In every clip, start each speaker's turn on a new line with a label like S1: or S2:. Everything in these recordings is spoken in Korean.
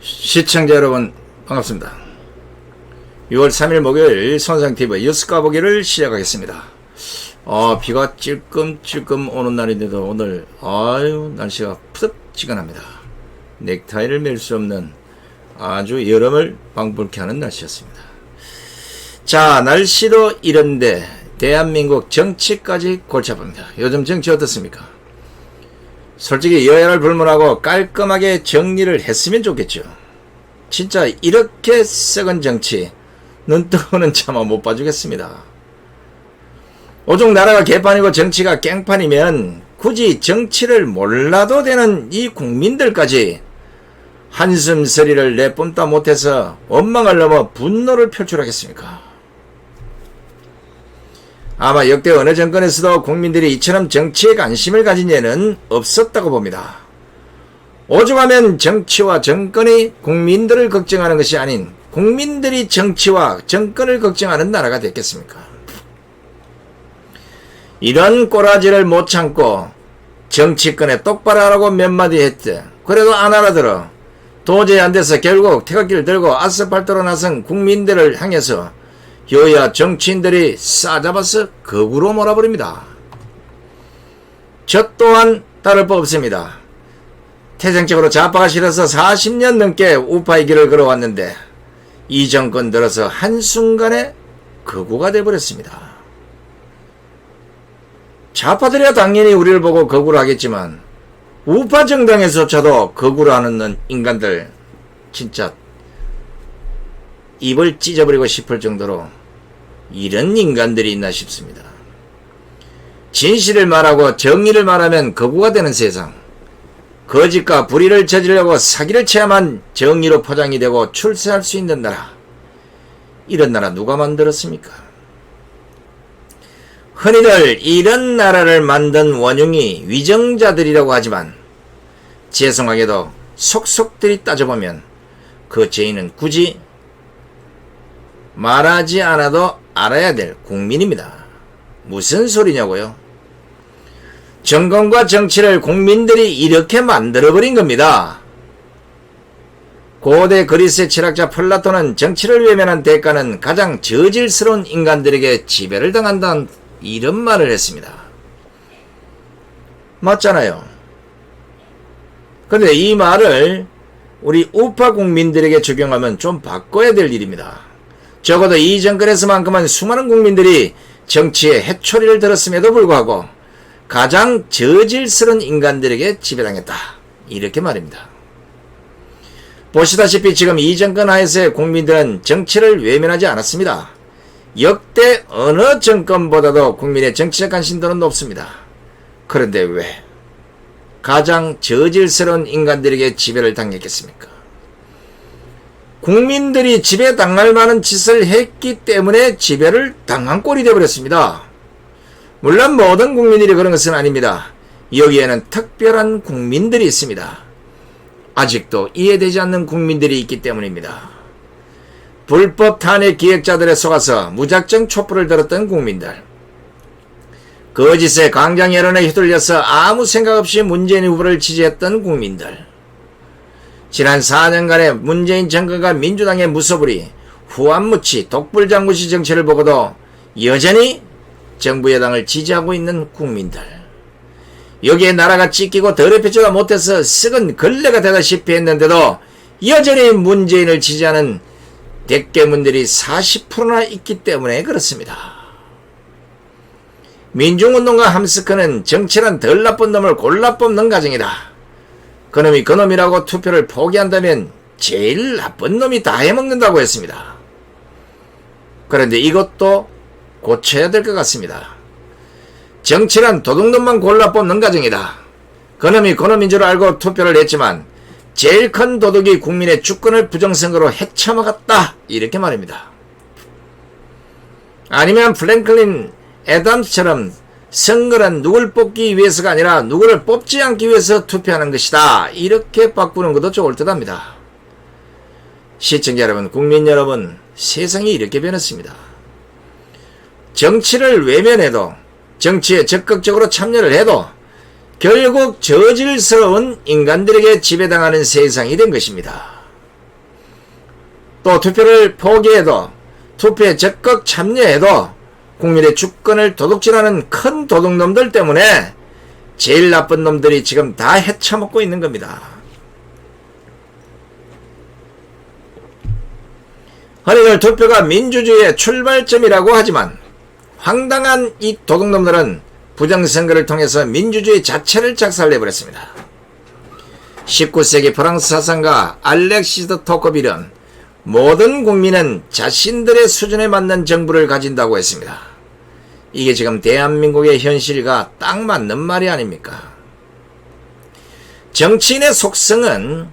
S1: 시청자 여러분 반갑습니다. 6월 3일 목요일 손상TV 뉴스 까보기를 시작하겠습니다. 비가 찔끔찔끔 오는 날인데도 오늘 날씨가 푸석지근합니다. 넥타이를 맬 수 없는 아주 여름을 방불케 하는 날씨였습니다. 자, 날씨도 이런데 대한민국 정치까지 골치 아픕니다. 요즘 정치 어떻습니까? 솔직히 여야를 불문하고 깔끔하게 정리를 했으면 좋겠죠. 진짜 이렇게 썩은 정치 눈뜨고는 차마 못 봐주겠습니다. 오죽 나라가 개판이고 정치가 깽판이면 굳이 정치를 몰라도 되는 이 국민들까지 한숨소리를 내뿜다 못해서 원망을 넘어 분노를 표출하겠습니까? 아마 역대 어느 정권에서도 국민들이 이처럼 정치에 관심을 가진 예는 없었다고 봅니다. 오죽하면 정치와 정권이 국민들을 걱정하는 것이 아닌 국민들이 정치와 정권을 걱정하는 나라가 됐겠습니까? 이런 꼬라지를 못 참고 정치권에 똑바로 하라고 몇 마디 했대. 그래도 안 알아들어. 도저히 안 돼서 결국 태극기를 들고 아스팔트로 나선 국민들을 향해서 여야 정치인들이 싸잡아서 거구로 몰아버립니다. 저 또한 다를 바 없습니다. 태생적으로 좌파가 싫어서 40년 넘게 우파의 길을 걸어왔는데 이 정권 들어서 한순간에 거구가 돼버렸습니다. 좌파들이야 당연히 우리를 보고 거구를 하겠지만 우파 정당에서조차도 거구를 하는 인간들 진짜 입을 찢어버리고 싶을 정도로 이런 인간들이 있나 싶습니다. 진실을 말하고 정의를 말하면 거구가 되는 세상, 거짓과 불의를 저지르려고 사기를 체험한 정의로 포장이 되고 출세할 수 있는 나라, 이런 나라 누가 만들었습니까? 흔히들 이런 나라를 만든 원흉이 위정자들이라고 하지만 죄송하게도 속속들이 따져보면 그 죄인은 굳이 말하지 않아도 알아야 될 국민입니다. 무슨 소리냐고요? 정권과 정치를 국민들이 이렇게 만들어버린 겁니다. 고대 그리스의 철학자 플라톤은 정치를 외면한 대가는 가장 저질스러운 인간들에게 지배를 당한다는 이런 말을 했습니다. 맞잖아요. 근데 이 말을 우리 우파 국민들에게 적용하면 좀 바꿔야 될 일입니다. 적어도 이 정권에서만큼은 수많은 국민들이 정치에 해초리를 들었음에도 불구하고 가장 저질스러운 인간들에게 지배당했다. 이렇게 말입니다. 보시다시피 지금 이 정권 하에서의 국민들은 정치를 외면하지 않았습니다. 역대 어느 정권보다도 국민의 정치적 관심도는 높습니다. 그런데 왜 가장 저질스러운 인간들에게 지배를 당했겠습니까? 국민들이 지배당할 만한 짓을 했기 때문에 지배를 당한 꼴이 되어버렸습니다. 물론 모든 국민들이 그런 것은 아닙니다. 여기에는 특별한 국민들이 있습니다. 아직도 이해되지 않는 국민들이 있기 때문입니다. 불법 탄핵 기획자들에 속아서 무작정 촛불을 들었던 국민들, 거짓의 강장 여론에 휘둘려서 아무 생각 없이 문재인 후보를 지지했던 국민들, 지난 4년간의 문재인 정권과 민주당의 무소불위, 후안무치, 독불장구시 정치를 보고도 여전히 정부 여당을 지지하고 있는 국민들, 여기에 나라가 찢기고 더럽혀지다 못해서 썩은 걸레가 되다시피 했는데도 여전히 문재인을 지지하는 대깨문들이 40%나 있기 때문에 그렇습니다. 민중운동가 함스크는 정치란 덜 나쁜 놈을 골라 뽑는 과정이다. 그놈이 그놈이라고 투표를 포기한다면 제일 나쁜 놈이 다 해먹는다고 했습니다. 그런데 이것도 고쳐야 될 것 같습니다. 정치란 도둑놈만 골라 뽑는 과정이다. 그놈이 그놈인 줄 알고 투표를 했지만 제일 큰 도둑이 국민의 주권을 부정선거로 헤쳐먹었다. 이렇게 말입니다. 아니면 프랭클린 애덤스처럼 선거는 누굴 뽑기 위해서가 아니라 누구를 뽑지 않기 위해서 투표하는 것이다. 이렇게 바꾸는 것도 좋을 듯합니다. 시청자 여러분, 국민 여러분, 세상이 이렇게 변했습니다. 정치를 외면해도 정치에 적극적으로 참여를 해도 결국 저질스러운 인간들에게 지배당하는 세상이 된 것입니다. 또 투표를 포기해도 투표에 적극 참여해도 국민의 주권을 도둑질하는 큰 도둑놈들 때문에 제일 나쁜 놈들이 지금 다 헤쳐먹고 있는 겁니다. 흔히들 투표가 민주주의의 출발점이라고 하지만 황당한 이 도둑놈들은 부정선거를 통해서 민주주의 자체를 작살내버렸습니다. 19세기 프랑스 사상가 알렉시스 토크빌은 모든 국민은 자신들의 수준에 맞는 정부를 가진다고 했습니다. 이게 지금 대한민국의 현실과 딱 맞는 말이 아닙니까? 정치인의 속성은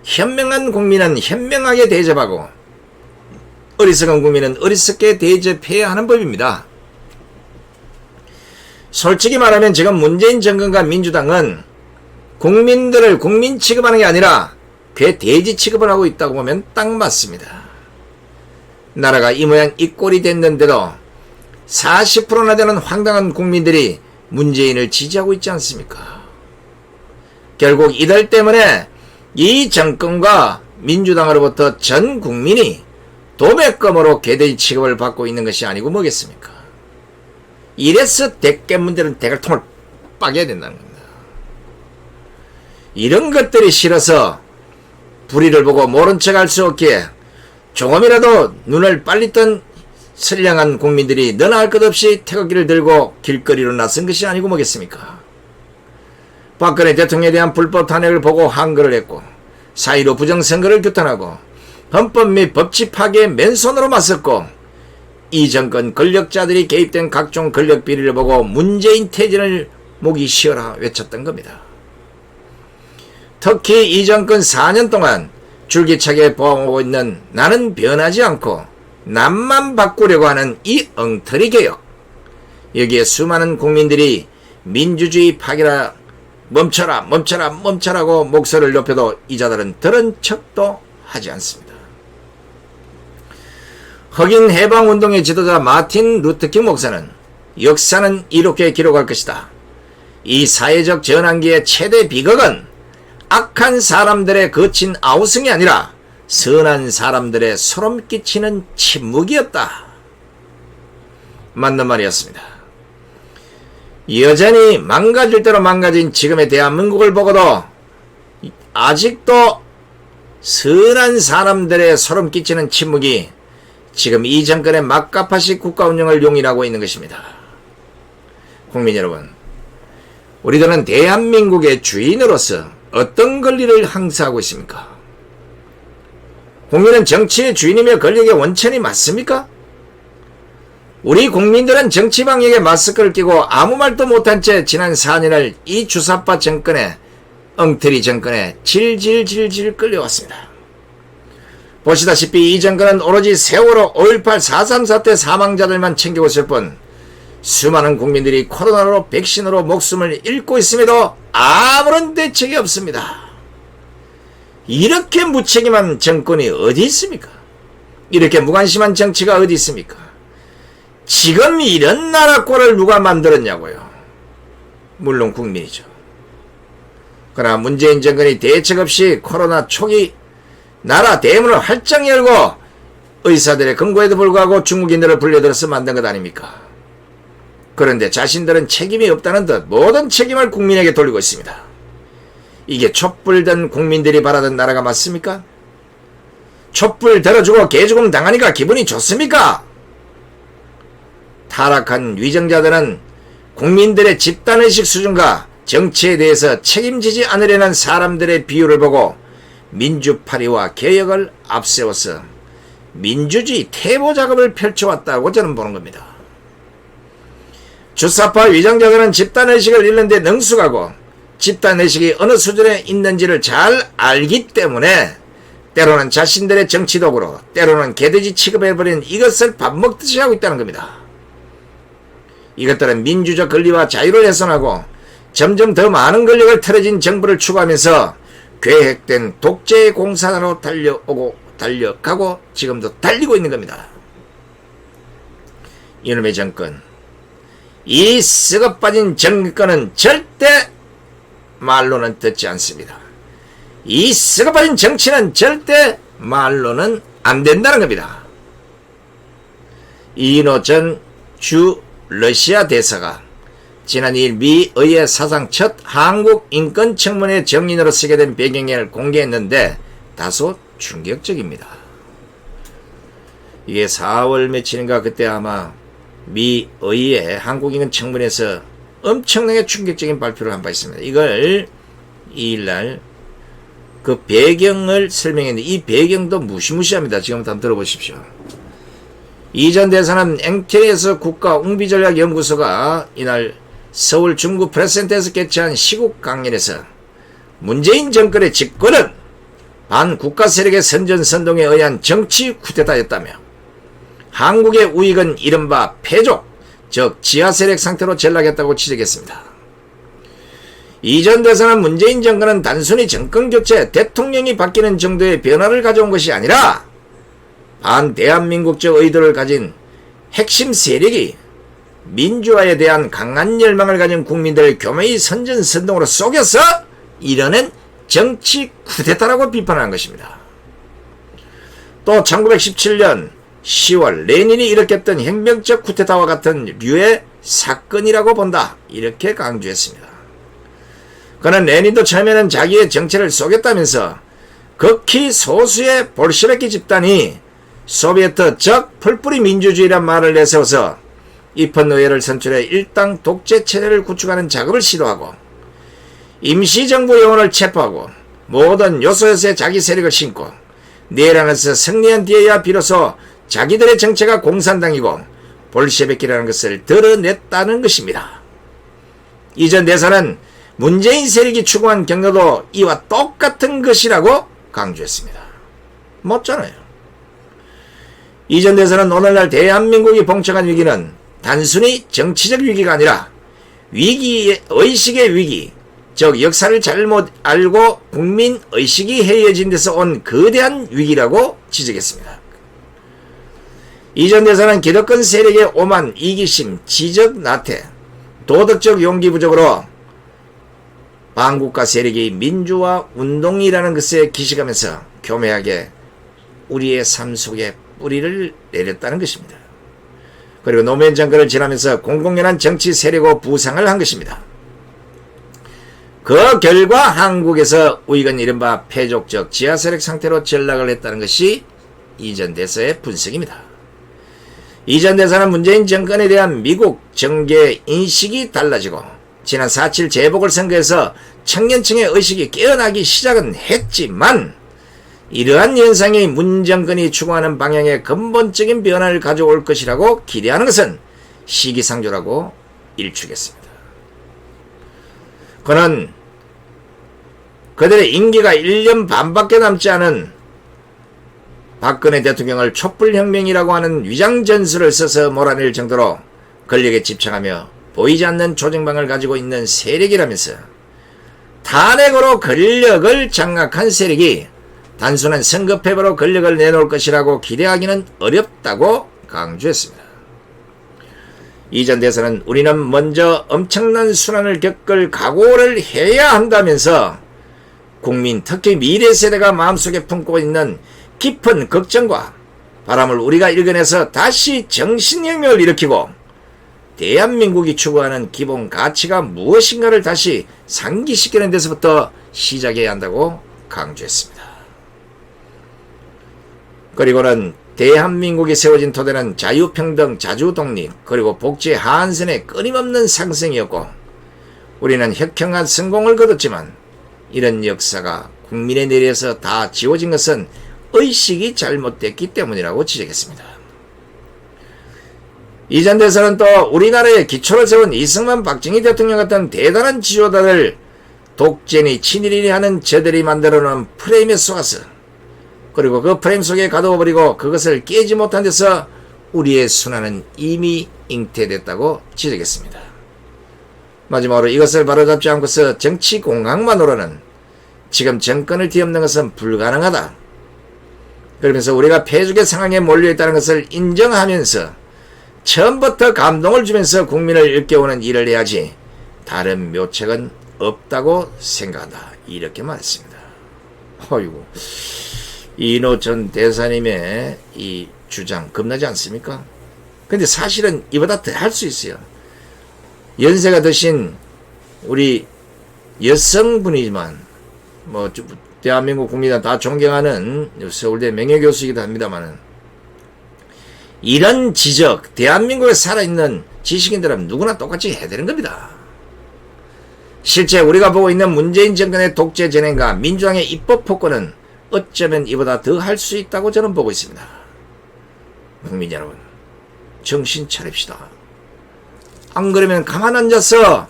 S1: 현명한 국민은 현명하게 대접하고 어리석은 국민은 어리석게 대접해야 하는 법입니다. 솔직히 말하면 지금 문재인 정권과 민주당은 국민들을 국민 취급하는 게 아니라 괴 돼지 취급을 하고 있다고 보면 딱 맞습니다. 나라가 이 모양 이 꼴이 됐는데도 40%나 되는 황당한 국민들이 문재인을 지지하고 있지 않습니까? 결국 이들 때문에 이 정권과 민주당으로부터 전 국민이 도매금으로 개돼지 취급을 받고 있는 것이 아니고 뭐겠습니까? 이래서 대개 문제는 대갈통을 빠개야 된다는 겁니다. 이런 것들이 싫어서 불의를 보고 모른 척 할 수 없기에 조금이라도 눈을 빨리 뜬 선량한 국민들이 너나 할 것 없이 태극기를 들고 길거리로 나선 것이 아니고 뭐겠습니까? 박근혜 대통령에 대한 불법 탄핵을 보고 항거를 했고 4.15 부정선거를 규탄하고 헌법 및 법치 파괴에 맨손으로 맞섰고 이 정권 권력자들이 개입된 각종 권력 비리를 보고 문재인 퇴진을 목이 쉬어라 외쳤던 겁니다. 특히 이 정권 4년 동안 줄기차게 보호하고 있는 나는 변하지 않고 남만 바꾸려고 하는 이 엉터리 개혁, 여기에 수많은 국민들이 민주주의 파괴라 멈춰라 멈춰라 멈춰라고 목소리를 높여도 이자들은 들은 척도 하지 않습니다. 흑인 해방운동의 지도자 마틴 루터킹 목사는 역사는 이렇게 기록할 것이다. 이 사회적 전환기의 최대 비극은 악한 사람들의 거친 아우성이 아니라 선한 사람들의 소름 끼치는 침묵이었다. 맞는 말이었습니다. 여전히 망가질 대로 망가진 지금의 대한민국을 보고도 아직도 선한 사람들의 소름 끼치는 침묵이 지금 이 정권의 막가파식 국가 운영을 용인하고 있는 것입니다. 국민 여러분, 우리들은 대한민국의 주인으로서 어떤 권리를 행사하고 있습니까? 국민은 정치의 주인이며 권력의 원천이 맞습니까? 우리 국민들은 정치 방역에 마스크를 끼고 아무 말도 못한 채 지난 4년을 이 주사파 정권에 엉터리 정권에 질질질질 끌려왔습니다. 보시다시피 이 정권은 오로지 세월호 5.18 4.3 사태 사망자들만 챙기고 있을 뿐 수많은 국민들이 코로나로 백신으로 목숨을 잃고 있음에도 아무런 대책이 없습니다. 이렇게 무책임한 정권이 어디 있습니까? 이렇게 무관심한 정치가 어디 있습니까? 지금 이런 나라 꼴을 누가 만들었냐고요. 물론 국민이죠. 그러나 문재인 정권이 대책 없이 코로나 초기 나라 대문을 활짝 열고 의사들의 권고에도 불구하고 중국인들을 불려들어서 만든 것 아닙니까? 그런데 자신들은 책임이 없다는 듯 모든 책임을 국민에게 돌리고 있습니다. 이게 촛불든 국민들이 바라던 나라가 맞습니까? 촛불 들어주고 개죽음 당하니까 기분이 좋습니까? 타락한 위정자들은 국민들의 집단의식 수준과 정치에 대해서 책임지지 않으려는 사람들의 비유를 보고 민주파리와 개혁을 앞세워서 민주주의 태보 작업을 펼쳐왔다고 저는 보는 겁니다. 주사파 위정자들은 집단의식을 잃는데 능숙하고 집단의식이 어느 수준에 있는지를 잘 알기 때문에 때로는 자신들의 정치도구로 때로는 개돼지 취급해버린 이것을 밥 먹듯이 하고 있다는 겁니다. 이것들은 민주적 권리와 자유를 훼손하고 점점 더 많은 권력을 틀어진 정부를 추구하면서 계획된 독재 공산으로 달려가고 지금도 달리고 있는 겁니다. 이놈의 정권, 이 썩어빠진 정권은 절대 말로는 듣지 않습니다. 이 썩어빠진 정치는 절대 말로는 안 된다는 겁니다. 이인호 전 주 러시아 대사가 지난 2일 미 의회 사상 첫 한국 인권 청문회 정인으로 쓰게 된 배경을 공개했는데 다소 충격적입니다. 이게 4월 며칠인가 그때 아마 미 의회 한국 인권 청문회에서 엄청나게 충격적인 발표를 한 바 있습니다. 이걸 2일날 그 배경을 설명했는데 이 배경도 무시무시합니다. 지금부터 한번 들어보십시오. 이전 대사는 앵태에서 국가웅비전략연구소가 이날 서울 중구 프레스센터에서 개최한 시국 강연에서 문재인 정권의 집권은 반국가 세력의 선전선동에 의한 정치 쿠데타였다며 한국의 우익은 이른바 패족, 즉 지하세력 상태로 전락했다고 지적했습니다. 이전 대사는 문재인 정권은 단순히 정권교체, 대통령이 바뀌는 정도의 변화를 가져온 것이 아니라 반대한민국적 의도를 가진 핵심 세력이 민주화에 대한 강한 열망을 가진 국민들을 교묘히 선전선동으로 속여서 이뤄낸 정치 쿠데타라고 비판한 것입니다. 또 1917년 10월 레닌이 일으켰던 혁명적 쿠데타와 같은 류의 사건이라고 본다. 이렇게 강조했습니다. 그는 레닌도 처음에는 자기의 정체를 속였다면서 극히 소수의 볼셰비키 집단이 소비에트 적 풀뿌리 민주주의란 말을 내세워서 입헌의회를 선출해 일당 독재 체제를 구축하는 작업을 시도하고 임시정부 요원을 체포하고 모든 요소요소에 자기 세력을 심고 내란에서 승리한 뒤에야 비로소 자기들의 정체가 공산당이고 볼셰비키라는 것을 드러냈다는 것입니다. 이전 대사는 문재인 세력이 추구한 경로도 이와 똑같은 것이라고 강조했습니다. 못잖아요. 이전 대사는 오늘날 대한민국이 봉착한 위기는 단순히 정치적 위기가 아니라 의식의 위기, 즉 역사를 잘못 알고 국민의식이 해이해진 데서 온 거대한 위기라고 지적했습니다. 이전 대사는 기득권 세력의 오만, 이기심, 지적 나태, 도덕적 용기 부족으로 반국가 세력이 민주화 운동이라는 것에 기식하면서 교묘하게 우리의 삶 속에 뿌리를 내렸다는 것입니다. 그리고 노무현 정권을 지나면서 공공연한 정치 세력의 부상을 한 것입니다. 그 결과 한국에서 우익은 이른바 패족적 지하세력 상태로 전락을 했다는 것이 이전 대사의 분석입니다. 이전 대사는 문재인 정권에 대한 미국 정계의 인식이 달라지고 지난 4.7 재보궐선거에서 청년층의 의식이 깨어나기 시작은 했지만 이러한 현상이 문 정권이 추구하는 방향의 근본적인 변화를 가져올 것이라고 기대하는 것은 시기상조라고 일축했습니다. 그는 그들의 임기가 1년 반밖에 남지 않은 박근혜 대통령을 촛불혁명이라고 하는 위장전술을 써서 몰아낼 정도로 권력에 집착하며 보이지 않는 조정방을 가지고 있는 세력이라면서 탄핵으로 권력을 장악한 세력이 단순한 선거 패배로 권력을 내놓을 것이라고 기대하기는 어렵다고 강조했습니다. 이전 대사는 우리는 먼저 엄청난 순환을 겪을 각오를 해야 한다면서 국민, 특히 미래 세대가 마음속에 품고 있는 깊은 걱정과 바람을 우리가 읽어내서 다시 정신혁명을 일으키고 대한민국이 추구하는 기본 가치가 무엇인가를 다시 상기시키는 데서부터 시작해야 한다고 강조했습니다. 그리고는 대한민국이 세워진 토대는 자유평등, 자주독립, 그리고 복지 하한선의 끊임없는 상승이었고 우리는 혁혁한 성공을 거뒀지만 이런 역사가 국민의 내리에서 다 지워진 것은 의식이 잘못됐기 때문이라고 지적했습니다. 이전 대사는 또 우리나라의 기초를 세운 이승만, 박정희 대통령 같은 대단한 지도자들 독재니 친일이니 하는 저들이 만들어놓은 프레임에 속아서 그리고 그 프레임 속에 가둬버리고 그것을 깨지 못한 데서 우리의 순환은 이미 잉태됐다고 지적했습니다. 마지막으로 이것을 바로잡지 않고서 정치 공학만으로는 지금 정권을 뒤엎는 것은 불가능하다. 그러면서 우리가 패족의 상황에 몰려있다는 것을 인정하면서 처음부터 감동을 주면서 국민을 일깨우는 일을 해야지 다른 묘책은 없다고 생각한다. 이렇게 말했습니다. 어이구, 이인호 전 대사님의 이 주장 겁나지 않습니까? 근데 사실은 이보다 더 할 수 있어요. 연세가 드신 우리 여성분이지만 뭐 대한민국 국민이 다 존경하는 서울대 명예교수이기도 합니다만은 이런 지적 대한민국에 살아있는 지식인들은 누구나 똑같이 해야 되는 겁니다. 실제 우리가 보고 있는 문재인 정권의 독재 진행과 민주당의 입법 폭거는 어쩌면 이보다 더 할 수 있다고 저는 보고 있습니다. 국민 여러분, 정신 차립시다. 안 그러면 가만 앉아서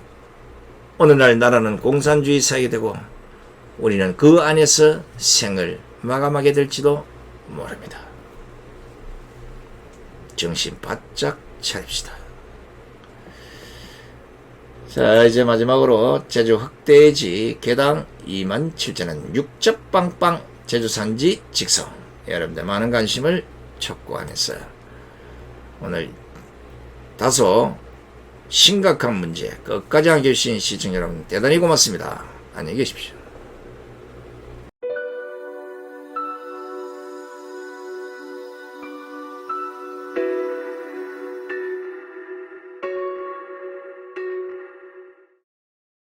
S1: 어느 날 나라는 공산주의 사회가 되고 우리는 그 안에서 생을 마감하게 될지도 모릅니다. 정신 바짝 차립시다. 자, 이제 마지막으로 제주 흑돼지 개당 27,000원 육즙빵빵 제주산지 직송, 여러분들 많은 관심을 촉구하면서 오늘 다소 심각한 문제 끝까지 함께해 주신 시청자 여러분 대단히 고맙습니다. 안녕히 계십시오.